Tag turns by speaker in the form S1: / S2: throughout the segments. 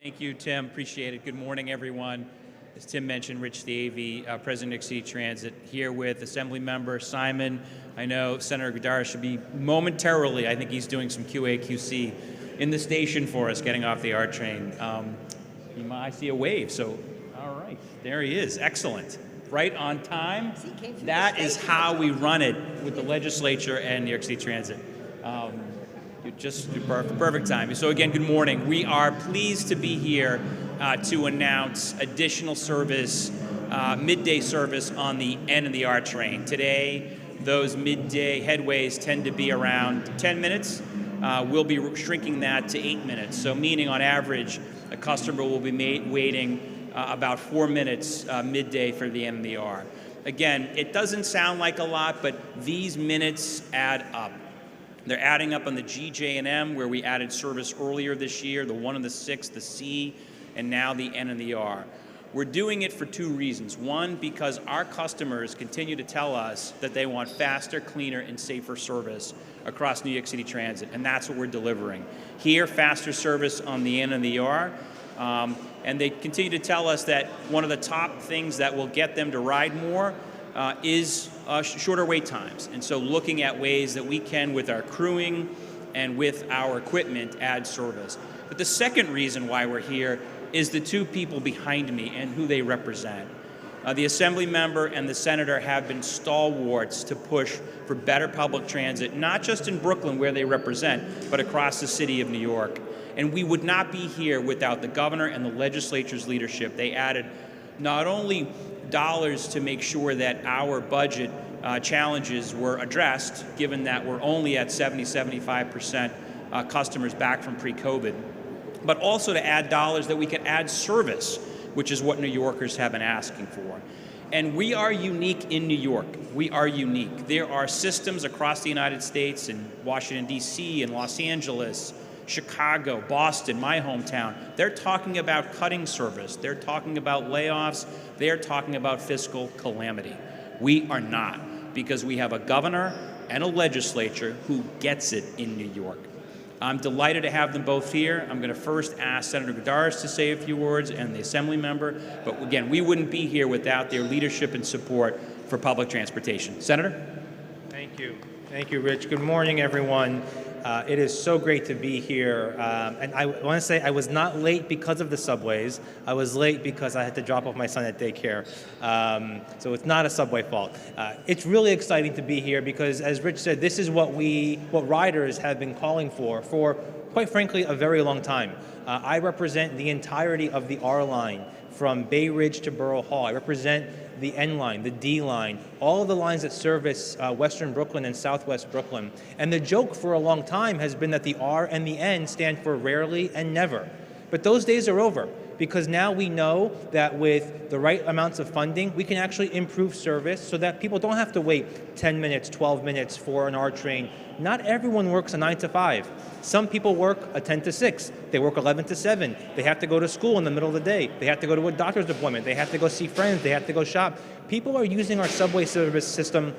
S1: Thank you, Tim. Appreciate it. Good morning, everyone. As Tim mentioned, Rich the AV, President of New York City Transit, here with Assembly Member Simon. I know Senator Goddard should be momentarily, I think he's doing some QA/QC in the station for us, getting off the R train. I see a wave, so all right, there he is. Excellent. Right on time. That is how we run it with the legislature and New York City Transit. Just perfect timing. So again, good morning. We are pleased to be here to announce additional service, midday service on the N and the R train. Today, those midday headways tend to be around 10 minutes. We'll be shrinking that to 8 minutes. So meaning on average, a customer will be waiting about 4 minutes midday for the N and the R. Again, it doesn't sound like a lot, but these minutes add up. They're adding up on the G, J, and M, where we added service earlier this year, the 1 and the 6, the C, and now the N and the R. We're doing it for two reasons. One, because our customers continue to tell us that they want faster, cleaner, and safer service across New York City Transit, and that's what we're delivering. Here, faster service on the N and the R, and they continue to tell us that one of the top things that will get them to ride more is shorter wait times. And so looking at ways that we can, with our crewing and with our equipment, add service. But the second reason why we're here is the two people behind me and who they represent. The Assembly member and the Senator have been stalwarts to push for better public transit, not just in Brooklyn where they represent, but across the city of New York. And we would not be here without the governor and the legislature's leadership. They added not only dollars to make sure that our budget challenges were addressed, given that we're only at 75% customers back from pre-COVID, but also to add dollars that we could add service, which is what New Yorkers have been asking for. And we are unique in New York. We are unique. There are systems across the United States, in Washington, D.C., and Los Angeles, Chicago, Boston, my hometown. They're talking about cutting service. They're talking about layoffs. They're talking about fiscal calamity. We are not, because we have a governor and a legislature who gets it in New York. I'm delighted to have them both here. I'm going to first ask Senator Goddard to say a few words and the Assembly member. But again, we wouldn't be here without their leadership and support for public transportation. Senator?
S2: Thank you. Thank you, Rich. Good morning, everyone. It is so great to be here. And I want to say I was not late because of the subways. I was late because I had to drop off my son at daycare. So it's not a subway fault. It's really exciting to be here because, as Rich said, this is what riders have been calling for, quite frankly, a very long time. I represent the entirety of the R line from Bay Ridge to Borough Hall. I represent the N line, the D line, all of the lines that service Western Brooklyn and Southwest Brooklyn. And the joke for a long time has been that the R and the N stand for rarely and never. But those days are over, because now we know that with the right amounts of funding, we can actually improve service so that people don't have to wait 10 minutes, 12 minutes for an R train. Not everyone works a 9 to 5. Some people work a 10 to 6. They work 11 to 7. They have to go to school in the middle of the day. They have to go to a doctor's appointment. They have to go see friends. They have to go shop. People are using our subway service system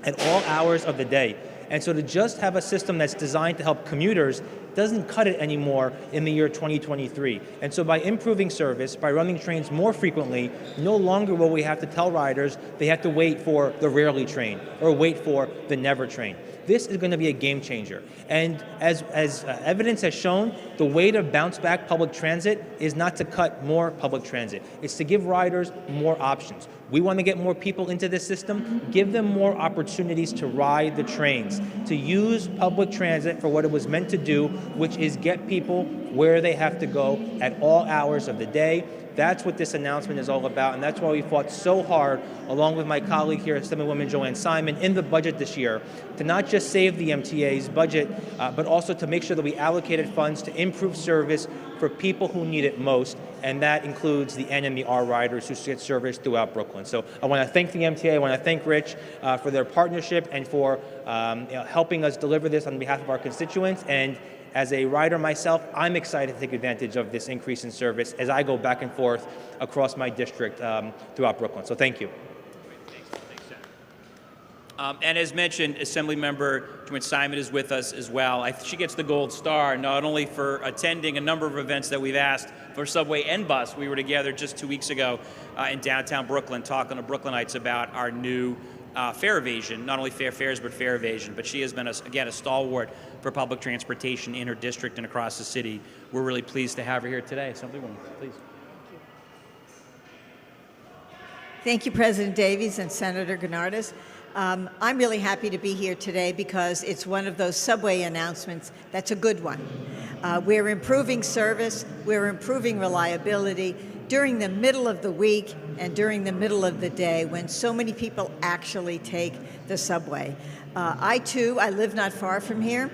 S2: at all hours of the day. And so to just have a system that's designed to help commuters doesn't cut it anymore in the year 2023. And so by improving service, by running trains more frequently, no longer will we have to tell riders they have to wait for the rarely train or wait for the never train. This is going to be a game changer. And as evidence has shown, the way to bounce back public transit is not to cut more public transit. It's to give riders more options. We want to get more people into this system, give them more opportunities to ride the trains, to use public transit for what it was meant to do, which is get people where they have to go at all hours of the day. That's what this announcement is all about, and that's why we fought so hard, along with my colleague here, Assemblywoman Joanne Simon, in the budget this year, to not just save the MTA's budget, but also to make sure that we allocated funds to improve service for people who need it most, and that includes the N and the R riders who get service throughout Brooklyn. So I want to thank the MTA, I want to thank Rich for their partnership and for helping us deliver this on behalf of our constituents. And as a rider myself, I'm excited to take advantage of this increase in service as I go back and forth across my district throughout Brooklyn. So thank you.
S1: Thanks, Senator. And as mentioned, Assemblymember Joint Simon is with us as well. She gets the gold star not only for attending a number of events that we've asked for subway and bus. We were together just 2 weeks ago in downtown Brooklyn talking to Brooklynites about our new fare evasion, not only fair fares, but fare evasion. But she has been, again, a stalwart for public transportation in her district and across the city. We're really pleased to have her here today. Assemblywoman, please.
S3: Thank you, President Davies and Senator Gennardis. I'm really happy to be here today because it's one of those subway announcements that's a good one. We're improving service, we're improving reliability during the middle of the week and during the middle of the day when so many people actually take the subway. I live not far from here.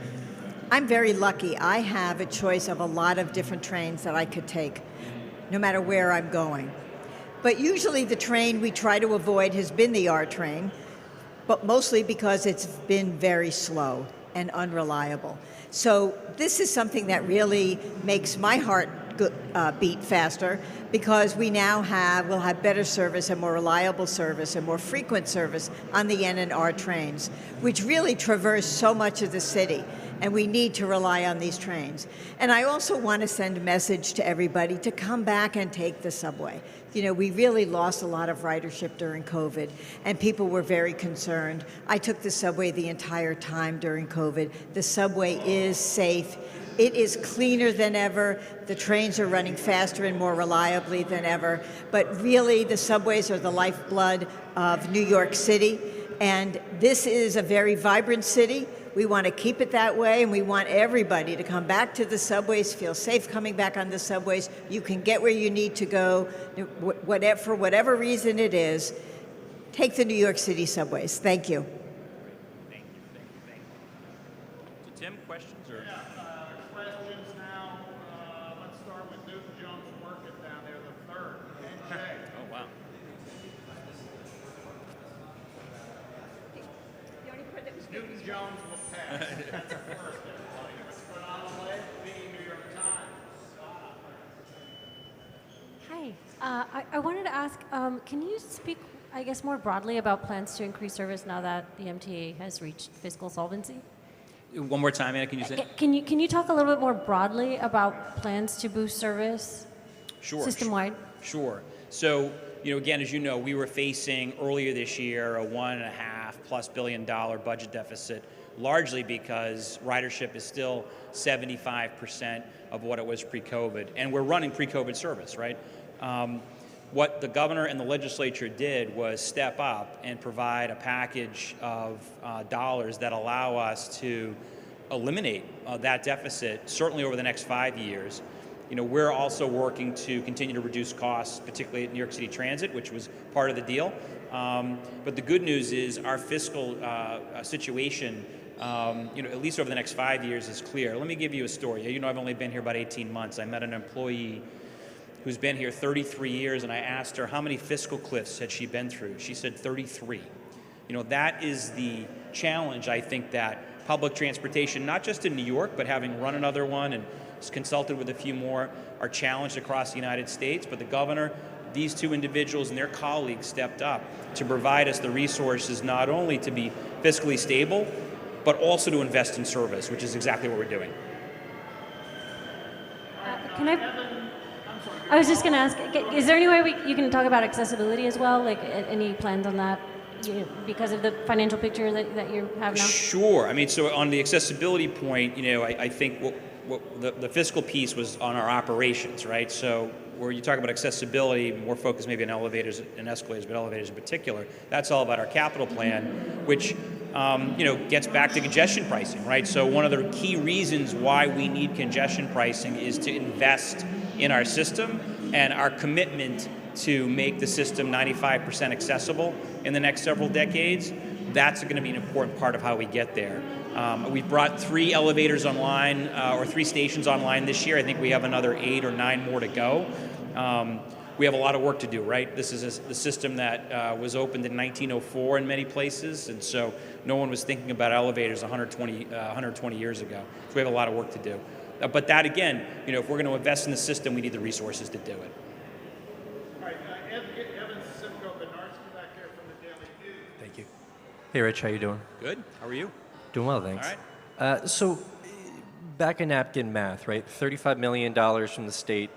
S3: I'm very lucky. I have a choice of a lot of different trains that I could take, no matter where I'm going. But usually the train we try to avoid has been the R train, but mostly because it's been very slow and unreliable. So this is something that really makes my heart beat faster because we'll have better service and more reliable service and more frequent service on the N and R trains, which really traverse so much of the city, and we need to rely on these trains. And I also want to send a message to everybody to come back and take the subway. You know, we really lost a lot of ridership during COVID, and people were very concerned. I took the subway the entire time during COVID. The subway is safe. It is cleaner than ever. The trains are running faster and more reliably than ever. But really, the subways are the lifeblood of New York City, and this is a very vibrant city. We want to keep it that way, and we want everybody to come back to the subways, feel safe coming back on the subways. You can get where you need to go, for whatever reason it is. Take the New York City subways. Thank you.
S1: Thank you. So Tim, questions? Or?
S4: Yeah, questions now. Let's start with Newton Jones Market down there, the third. NJ.
S1: Oh, wow.
S4: Newton Jones will pass. That's the first, everybody. What's going on today? The New York Times.
S5: Hi. I wanted to ask, can you speak, I guess, more broadly about plans to increase service now that the MTA has reached fiscal solvency?
S1: One more time, Anna, can you say?
S5: Can you talk a little bit more broadly about plans to boost service system-wide?
S1: Sure. So, again, as you know, we were facing earlier this year a $1.5+ billion budget deficit, largely because ridership is still 75% of what it was pre-COVID, and we're running pre-COVID service, right? What the governor and the legislature did was step up and provide a package of dollars that allow us to eliminate that deficit, certainly over the next 5 years. We're also working to continue to reduce costs, particularly at New York City Transit, which was part of the deal. But the good news is our fiscal situation, at least over the next 5 years, is clear. Let me give you a story. I've only been here about 18 months. I met an employee who's been here 33 years, and I asked her how many fiscal cliffs had she been through. She said 33. That is the challenge, I think, that public transportation, not just in New York, but having run another one and consulted with a few more, are challenged across the United States. But the governor, these two individuals and their colleagues stepped up to provide us the resources not only to be fiscally stable, but also to invest in service, which is exactly what we're doing.
S5: I was just going to ask, is there any way you can talk about accessibility as well? Like any plans on that? Because of the financial picture that you have now?
S1: Sure. So on the accessibility point, I think what the fiscal piece was on our operations, right? So where you talk about accessibility, more focused maybe on elevators and escalators, but elevators in particular, that's all about our capital plan, which gets back to congestion pricing, right? So one of the key reasons why we need congestion pricing is to invest in our system and our commitment to make the system 95% accessible in the next several decades. That's going to be an important part of how we get there. We've brought 3 elevators online, or 3 stations online this year. I think we have another 8 or 9 more to go. We have a lot of work to do, right? This is the system that was opened in 1904 in many places, and so no one was thinking about elevators 120 years ago. So we have a lot of work to do. But that, again, if we're going to invest in the system, we need the resources to do it.
S4: All right, Evan Simcoe Bernarski back here from the Daily News.
S2: Thank you.
S6: Hey, Rich, how you doing?
S1: Good. How are you?
S6: Doing well, thanks.
S1: All right.
S6: So, back in napkin math, right? $35 million from the state,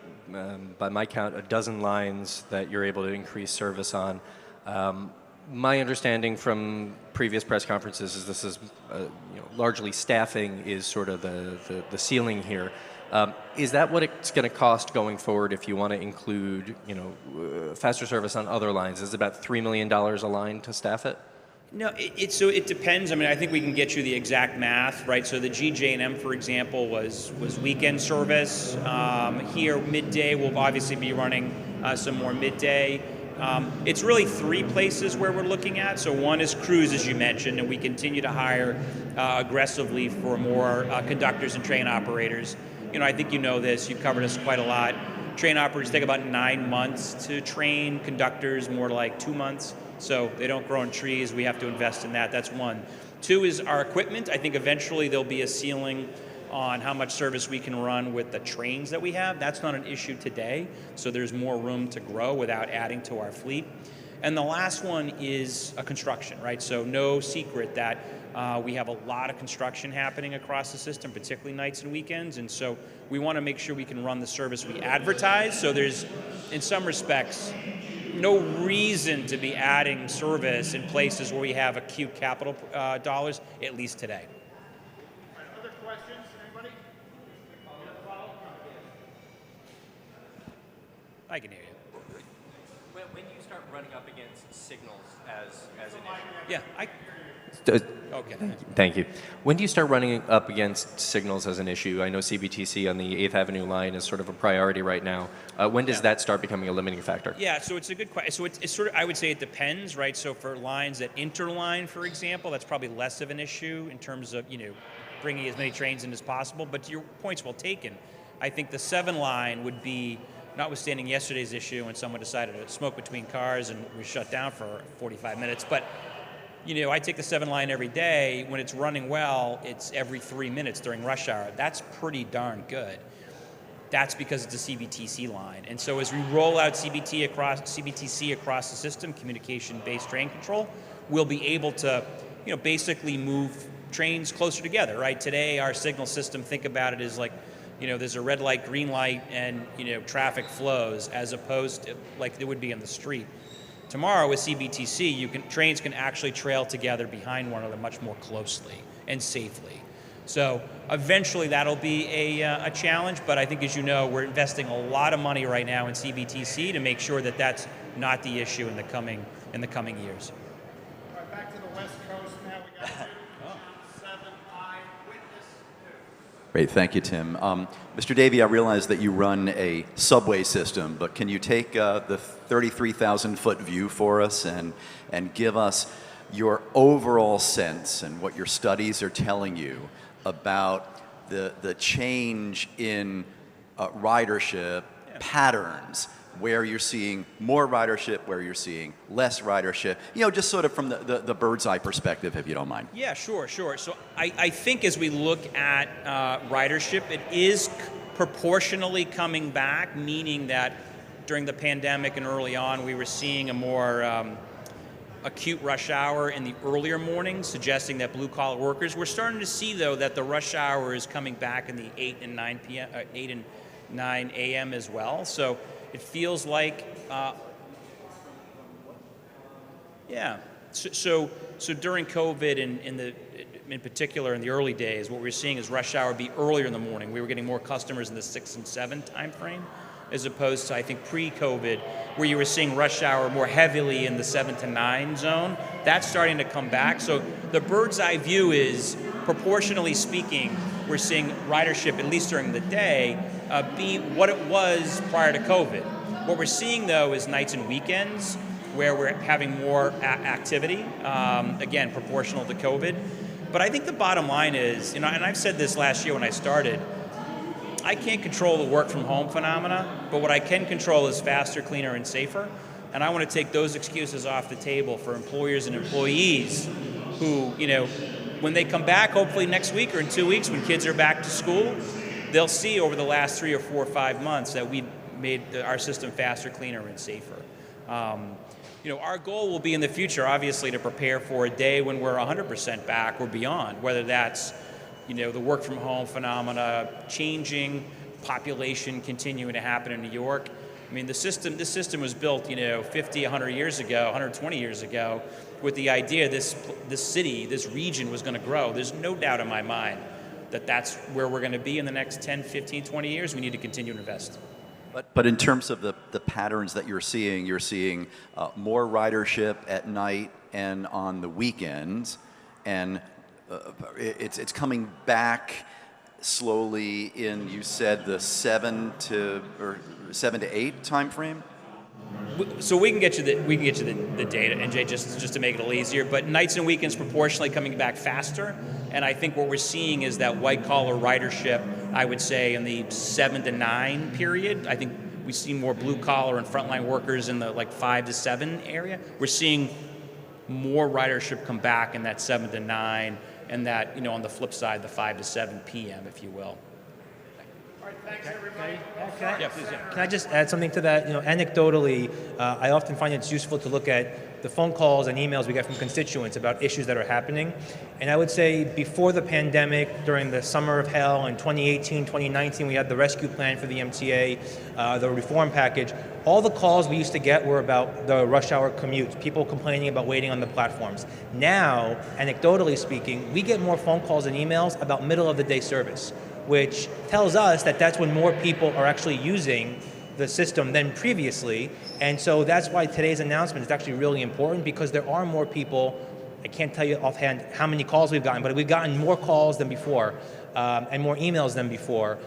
S6: by my count, a dozen lines that you're able to increase service on. My understanding from previous press conferences is this is, largely staffing is sort of the ceiling here. Is that what it's going to cost going forward if you want to include, faster service on other lines? Is it about $3 million a line to staff it?
S1: No, it depends. I mean, I think we can get you the exact math, right? So the GJ&M, for example, was weekend service. Here, midday, we'll obviously be running some more midday. It's really three places where we're looking at. So one is crews, as you mentioned, and we continue to hire aggressively for more conductors and train operators. I think you know this. You've covered us quite a lot. Train operators take about 9 months to train. Conductors, more like 2 months. So they don't grow on trees. We have to invest in that. That's one. Two is our equipment. I think eventually there'll be a ceiling on how much service we can run with the trains that we have. That's not an issue today. So there's more room to grow without adding to our fleet. And the last one is a construction, right? So no secret that we have a lot of construction happening across the system, particularly nights and weekends. And so we want to make sure we can run the service we advertise. So there's, in some respects, no reason to be adding service in places where we have acute capital dollars, at least today.
S4: All right, other questions? Anybody?
S1: I can hear you.
S6: When you start running up against signals as an
S1: Yeah,
S6: issue.
S1: okay.
S6: Thank you. When do you start running up against signals as an issue? I know CBTC on the 8th Avenue line is sort of a priority right now. When does that start becoming a limiting factor?
S1: Yeah, so it's a good question. So it's sort of, I would say it depends, right? So for lines that interline, for example, that's probably less of an issue in terms of, bringing as many trains in as possible. But your point's well taken. I think the 7 line would be, notwithstanding yesterday's issue when someone decided to smoke between cars and was shut down for 45 minutes. But, I take the 7 line every day. When it's running well, it's every 3 minutes during rush hour. That's pretty darn good. That's because it's a CBTC line. And so as we roll out CBTC across the system, communication-based train control, we'll be able to, basically move trains closer together, right? Today, our signal system, think about it as like, there's a red light, green light, and, traffic flows as opposed to like there would be on the street. Tomorrow with CBTC, trains can actually trail together behind one another much more closely and safely. So eventually that'll be a challenge, but I think, as you know, we're investing a lot of money right now in CBTC to make sure that that's not the issue in the coming years.
S4: All right, back to the West Coast now. We got 2, John 7, eyewitness 2.
S7: Great, thank you, Tim. Mr. Davey, I realize that you run a subway system, but can you take the 33,000-foot view for us and give us your overall sense and what your studies are telling you about the change in ridership patterns, where you're seeing more ridership, where you're seeing less ridership, just sort of from the bird's eye perspective, if you don't mind.
S1: Yeah, sure. So I think as we look at ridership, it is proportionally coming back, meaning that during the pandemic and early on, we were seeing a more acute rush hour in the earlier mornings, suggesting that blue-collar workers. We're starting to see, though, that the rush hour is coming back in the 8 and 9 a.m. as well. So it feels like, So during COVID and in particular in the early days, what we were seeing is rush hour be earlier in the morning. We were getting more customers in the 6 and 7 time frame, as opposed to, I think, pre-COVID, where you were seeing rush hour more heavily in the 7 to 9 zone. That's starting to come back. So the bird's eye view is, proportionally speaking, we're seeing ridership, at least during the day, be what it was prior to COVID. What we're seeing, though, is nights and weekends, where we're having more activity, again, proportional to COVID. But I think the bottom line is, and I've said this last year when I started, I can't control the work from home phenomena, but what I can control is faster, cleaner, and safer. And I want to take those excuses off the table for employers and employees who, when they come back, hopefully next week or in 2 weeks, when kids are back to school, they'll see over the last 3 or 4 or 5 months that we've made our system faster, cleaner, and safer. Our goal will be in the future, obviously, to prepare for a day when we're 100% back or beyond, whether that's, the work from home phenomena changing, population continuing to happen in New York. I mean, this system was built, 50, 100 years ago, 120 years ago, with the idea this city, this region was going to grow. There's no doubt in my mind that that's where we're going to be in the next 10, 15, 20 years. We need to continue to invest.
S7: But in terms of the patterns that you're seeing more ridership at night and on the weekends, and it's coming back slowly in, you said, the 7 to 8 time frame?
S1: So we can get you the data, NJ, just to make it a little easier. But nights and weekends proportionally coming back faster. And I think what we're seeing is that white collar ridership, I would say, in the 7 to 9 period. I think we see more blue collar and frontline workers in the 5 to 7 area. We're seeing more ridership come back in that 7 to 9, and that, on the flip side, the 5 to 7 p.m., if you will.
S4: All right, thanks, everybody.
S2: Can I just add something to that? Anecdotally, I often find it's useful to look at the phone calls and emails we get from constituents about issues that are happening. And I would say before the pandemic, during the summer of hell in 2018, 2019, we had the rescue plan for the MTA, the reform package. All the calls we used to get were about the rush hour commutes, people complaining about waiting on the platforms. Now, anecdotally speaking, we get more phone calls and emails about middle of the day service, which tells us that that's when more people are actually using the system than previously. And so that's why today's announcement is actually really important, because there are more people. I can't tell you offhand how many calls we've gotten, but we've gotten more calls than before and more emails than before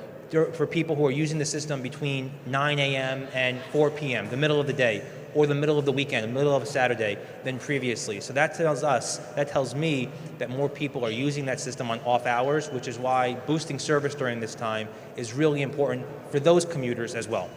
S2: for people who are using the system between 9 a.m. and 4 p.m., the middle of the day, or the middle of the weekend, the middle of a Saturday, than previously. So that tells me that more people are using that system on off hours, which is why boosting service during this time is really important for those commuters as well.